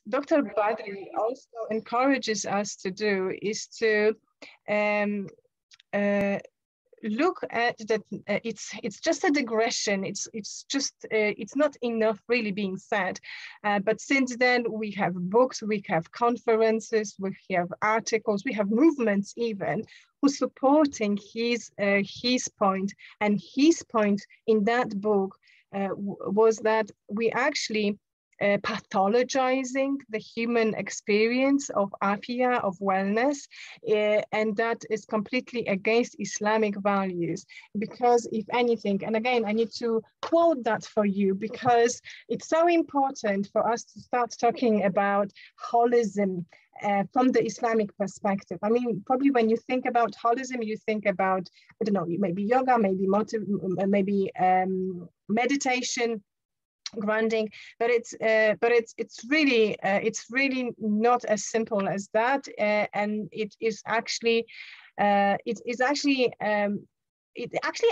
what Dr. Badri also encourages us to do is to look at that. It's just a digression. It's not enough really being said. But since then we have books, we have conferences, we have articles, we have movements even who's supporting his point. And his point in that book was that we actually pathologizing the human experience of afia, of wellness, and that is completely against Islamic values. Because if anything, and again, I need to quote that for you because it's so important for us to start talking about holism from the Islamic perspective. I mean, probably when you think about holism, you think about, I don't know, maybe yoga, maybe meditation, grounding, but it's really not as simple as that, and it actually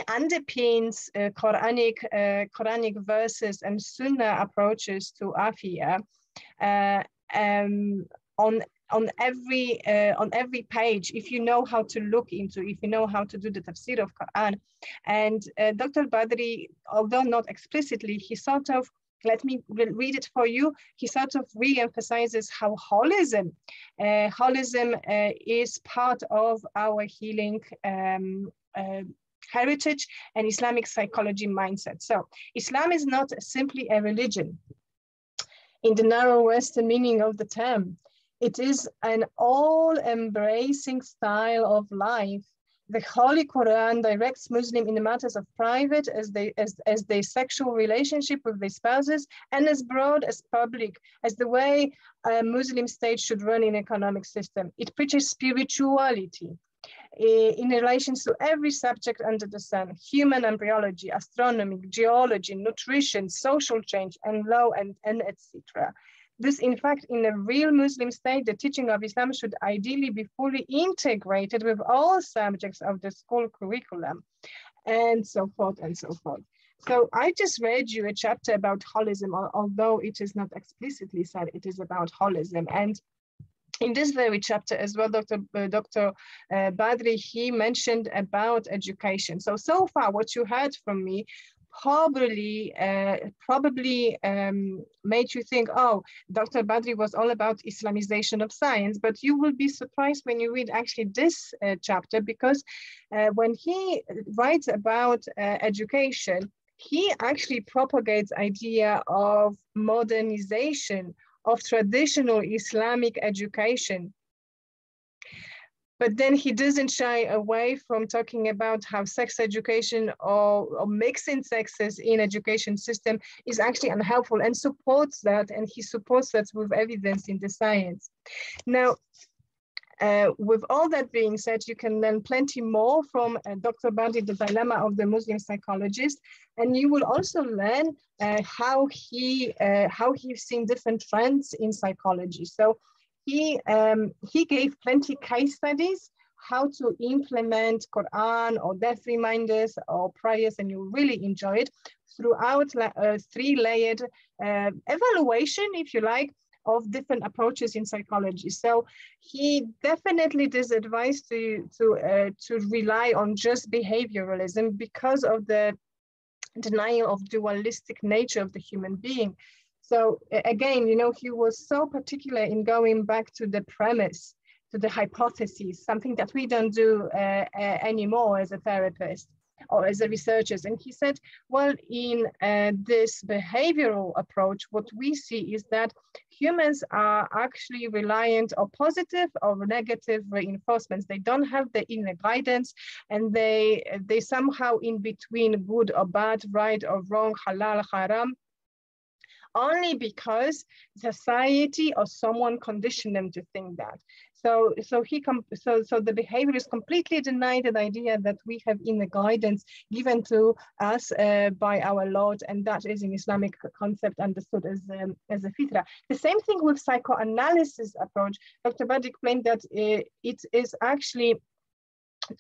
underpins Quranic verses and Sunnah approaches to afia on every page, if you know how to look into, if you know how to do the tafsir of Quran. And Dr. Badri, although not explicitly, he sort of, let me read it for you, he sort of re-emphasizes how holism is part of our healing heritage and Islamic psychology mindset. So Islam is not simply a religion in the narrow Western meaning of the term. It is an all-embracing style of life. The Holy Quran directs Muslims in the matters of private as their sexual relationship with their spouses, and as broad as public, as the way a Muslim state should run an economic system. It preaches spirituality in relation to every subject under the sun: human embryology, astronomy, geology, nutrition, social change, and law, and etc. This, in fact, in a real Muslim state, the teaching of Islam should ideally be fully integrated with all subjects of the school curriculum, and so forth and so forth. So I just read you a chapter about holism, although it is not explicitly said it is about holism. And in this very chapter as well, Dr. Badri, he mentioned about education. So far, what you heard from me probably made you think, oh, Dr. Badri was all about Islamization of science, but you will be surprised when you read actually this chapter, because when he writes about education, he actually propagates idea of modernization of traditional Islamic education. But then he doesn't shy away from talking about how sex education or mixing sexes in education system is actually unhelpful, and supports that, and he supports that with evidence in the science. Now, with all that being said, you can learn plenty more from Dr. Badri, The Dilemma of the Muslim Psychologist, and you will also learn how he's seen different trends in psychology. So he gave plenty case studies how to implement Quran or death reminders or prayers, and you'll really enjoy it throughout three-layered evaluation, if you like, of different approaches in psychology. So he definitely disadvised to rely on just behavioralism because of the denial of dualistic nature of the human being. So again, you know, he was so particular in going back to the premise, to the hypothesis, something that we don't do anymore as a therapist or as a researchers. And he said, well, in this behavioral approach, what we see is that humans are actually reliant on positive or negative reinforcements. They don't have the inner guidance, and they somehow in between good or bad, right or wrong, halal, haram, only because society or someone conditioned them to think that. So the behaviorists completely deny the idea that we have inner guidance given to us by our Lord, and that is an Islamic concept understood as a fitra. The same thing with psychoanalysis approach. Dr. Badri explained that it is actually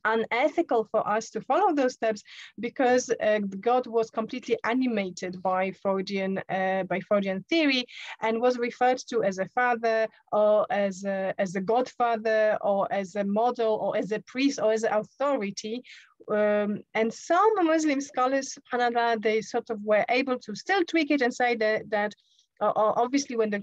unethical for us to follow those steps, because God was completely animated by Freudian theory, and was referred to as a father, or as a godfather, or as a model, or as a priest, or as an authority. And some Muslim scholars, subhanAllah, they sort of were able to still tweak it and say that obviously when the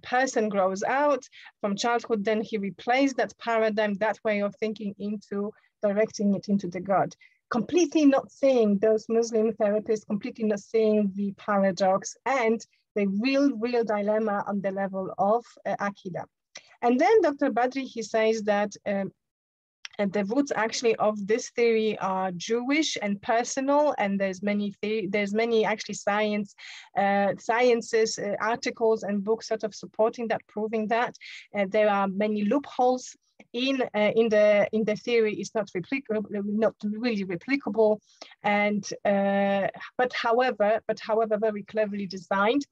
person grows out from childhood, then he replaced that paradigm, that way of thinking, into directing it into the God. Completely not seeing, those Muslim therapists completely not seeing the paradox and the real dilemma on the level of Aqidah. And then Dr. Badri, he says that the roots actually of this theory are Jewish and personal, and there's many actually sciences, articles and books sort of supporting that, proving that. There are many loopholes in the theory. It's not really replicable, and but however very cleverly designed.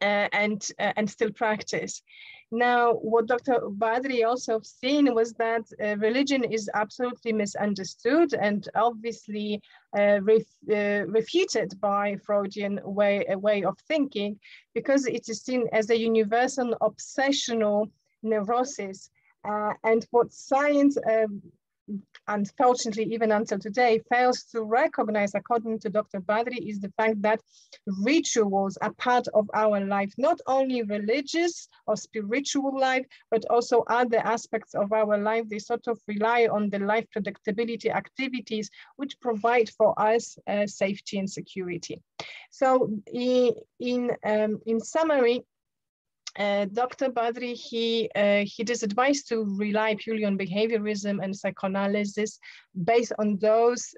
And still practice. Now, what Dr. Badri also seen was that religion is absolutely misunderstood and obviously refuted by Freudian way of thinking, because it is seen as a universal obsessional neurosis. And what science, unfortunately, even until today, fails to recognize, according to Dr. Badri, is the fact that rituals are part of our life, not only religious or spiritual life, but also other aspects of our life. They sort of rely on the life predictability activities, which provide for us safety and security. So in summary, Dr. Badri, he is advised to rely purely on behaviorism and psychoanalysis based on those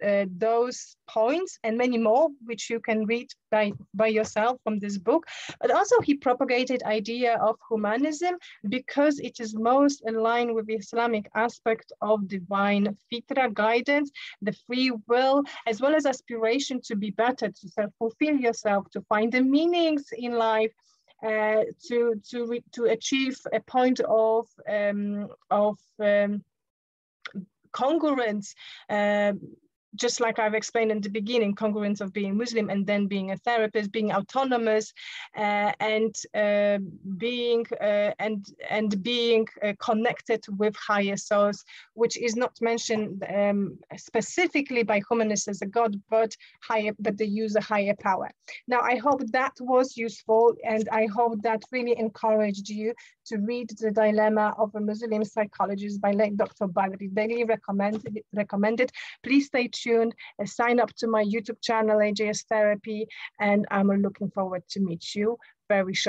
points and many more, which you can read by yourself from this book. But also he propagated idea of humanism because it is most aligned with the Islamic aspect of divine fitra, guidance, the free will, as well as aspiration to be better, to self-fulfill yourself, to find the meanings in life, to achieve a point of congruence, just like I've explained in the beginning, congruence of being Muslim and then being a therapist, being autonomous, and being connected with higher source, which is not mentioned specifically by humanists as a God, but they use a higher power. Now, I hope that was useful, and I hope that really encouraged you to read The Dilemma of a Muslim Psychologist by late Dr. Badri. Daily recommended. Please stay tuned, sign up to my YouTube channel, AJS Therapy, and I'm looking forward to meet you very shortly.